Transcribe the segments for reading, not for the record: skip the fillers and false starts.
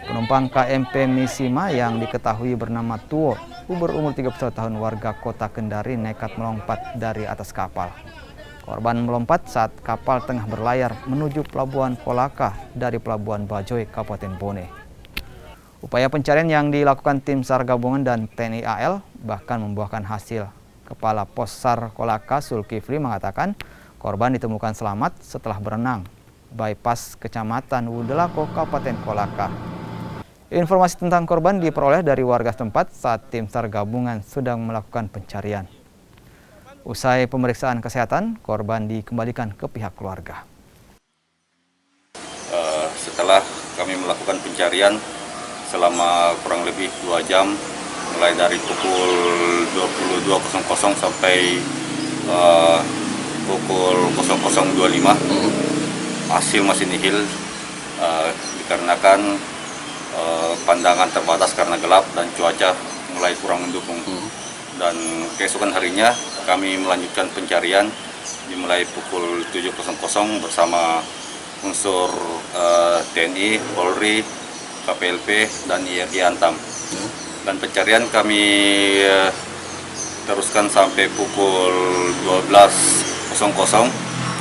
Penumpang KMP Misima yang diketahui bernama Tuo, berumur 31 tahun warga kota Kendari nekat melompat dari atas kapal. Korban melompat saat kapal tengah berlayar menuju Pelabuhan Kolaka dari Pelabuhan Bajoy, Kabupaten Bone. Upaya pencarian yang dilakukan tim SAR gabungan dan TNI AL bahkan membuahkan hasil. Kepala Pos SAR Kolaka Zulkifli mengatakan korban ditemukan selamat setelah berenang bypass Kecamatan Wudelako, Kabupaten Kolaka. Informasi tentang korban diperoleh dari warga setempat saat tim SAR gabungan sedang melakukan pencarian. Usai pemeriksaan kesehatan, korban dikembalikan ke pihak keluarga. Setelah kami melakukan pencarian selama kurang lebih 2 jam, mulai dari pukul 22.00 sampai pukul 00.25, hasil masih nihil dikarenakan pandangan terbatas karena gelap dan cuaca mulai kurang mendukung. Dan keesokan harinya kami melanjutkan pencarian dimulai pukul 7.00 bersama unsur TNI, Polri, KPLP, dan IRG Antam. Dan pencarian kami teruskan sampai pukul 12.00.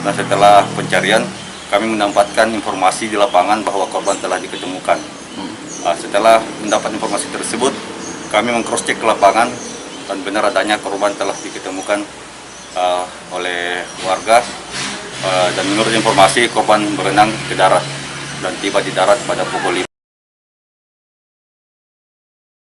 Dan setelah pencarian kami mendapatkan informasi di lapangan bahwa korban telah diketemukan. Setelah mendapat informasi tersebut, kami meng-cross-check ke lapangan dan benar adanya korban telah diketemukan oleh warga. Dan menurut informasi korban berenang ke darat dan tiba di darat pada pukul 5.